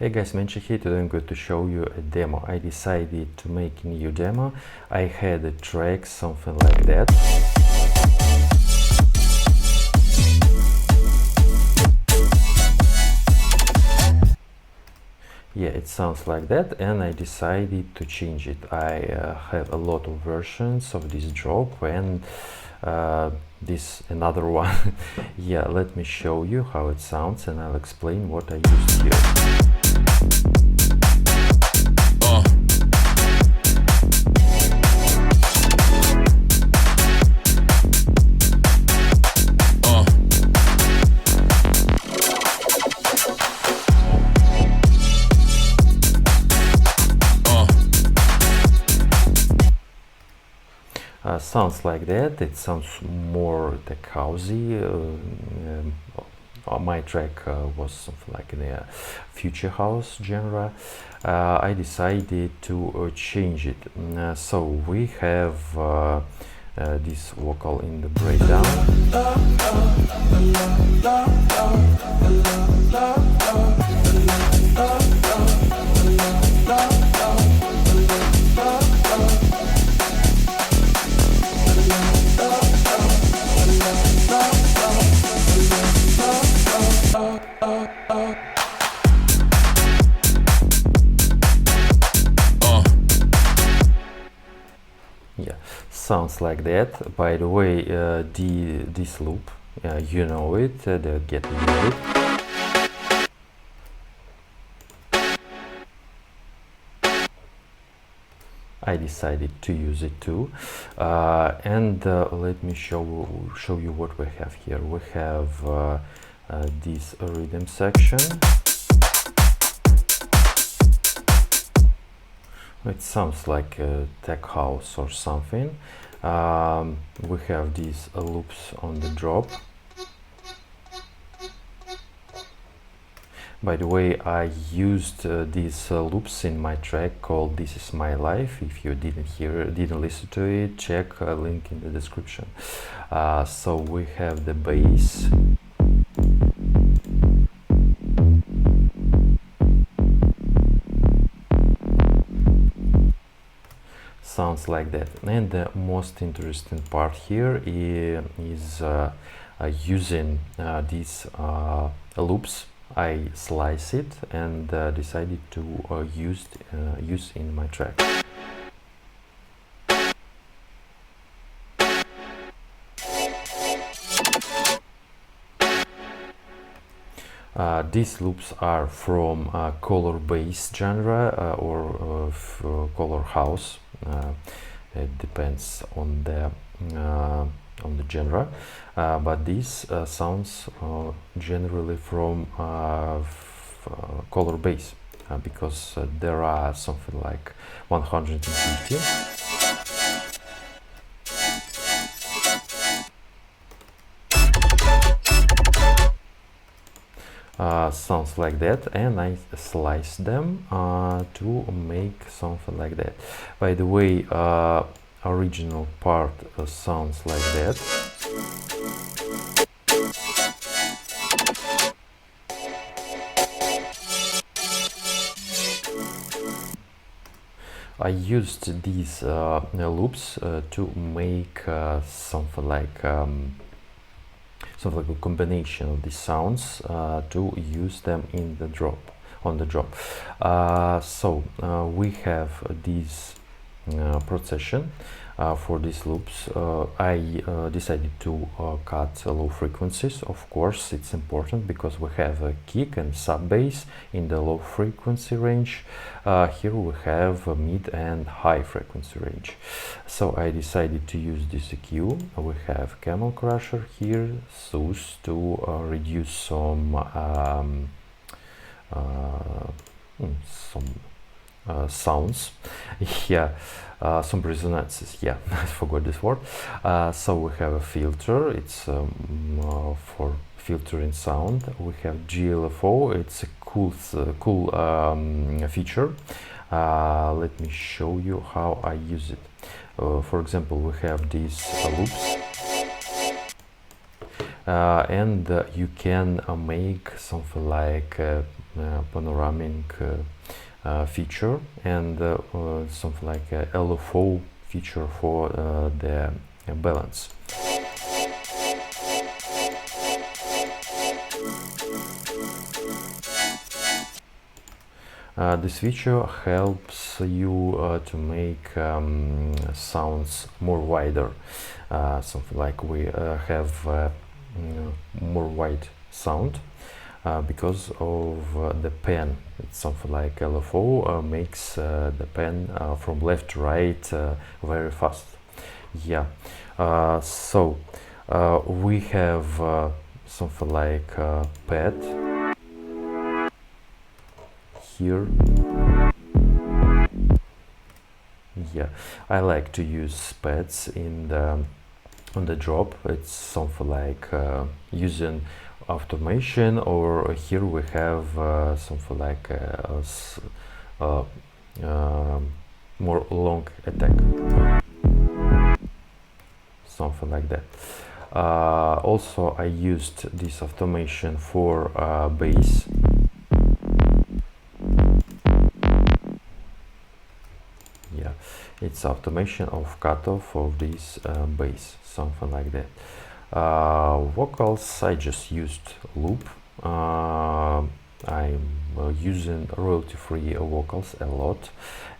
Hey guys, Menshee here. Today I'm going to show you a demo. I decided to make a new demo. I had a track, something like that. Yeah, it sounds like that, and I decided to change it. I have a lot of versions of this drop and this another one. Yeah, let me show you how it sounds and I'll explain what I used here. Sounds like that. It sounds more tech housey. My track was something like in the future house genre. I decided to change it. So we have this vocal in the breakdown. Yeah, sounds like that. By the way, this loop, you know it, the get it. I decided to use it too, and let me show you what we have here. We have this rhythm section. It sounds like a tech house or something. We have these loops on the drop. By the way, I used these loops in my track called "This Is My Life." If you didn't listen to it, check a link in the description. So we have the bass. Sounds like that. And the most interesting part here is using these loops. I slice it and decided to use in my track. These loops are from color-based genre or color house. It depends on the genre, but this sounds generally from color base because there are something like 150. Sounds like that, and I slice them to make something like that. By the way, original part sounds like that. I used these loops to make something like a combination of these sounds to use them in the drop, on the drop. So we have this procession for these loops. I decided to cut low frequencies. Of course, it's important because we have a kick and sub bass in the low frequency range. Here we have a mid and high frequency range. So I decided to use this EQ. We have Camel Crusher here, SUS to reduce some sounds. Yeah, some resonances. Yeah, I forgot this word. So we have a filter. It's for filtering sound. We have GLFO. It's a cool feature. Let me show you how I use it. For example, we have these loops. And you can make something like panoramic feature, and something like a LFO feature for the balance. This feature helps you to make sounds more wider. Something like we have more wide sound because of the pen. It's something like LFO makes the pen from left to right very fast. Yeah. So we have something like pad here. Yeah, I like to use pads in the on the drop. It's something like using automation, or here we have something like more long attack, something like that. Also, I used this automation for bass. Yeah, it's automation of cutoff of this bass, something like that. Vocals, I just used loop. I'm using royalty-free vocals a lot,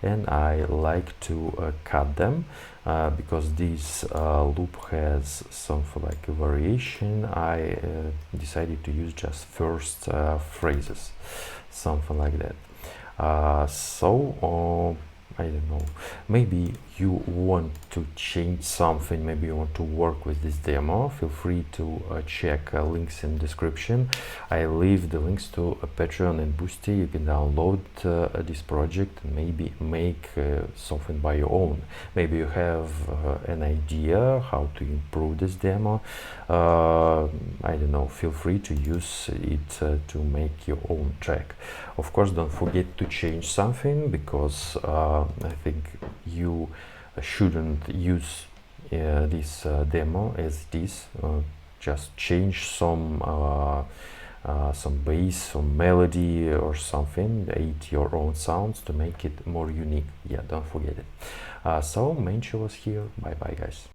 and I like to cut them because this loop has something like a variation. I decided to use just first phrases, something like that. I don't know, maybe you want to change something, maybe you want to work with this demo. Feel free to check links in description. I leave the links to Patreon and Boosty. You can download this project and maybe make something by your own. Maybe you have an idea how to improve this demo. I don't know, feel free to use it to make your own track. Of course, don't forget to change something, because I think you shouldn't use this demo as it is. Just change some bass, some melody or something, add your own sounds to make it more unique. Yeah, don't forget it. So Menshee was here. Bye bye, guys.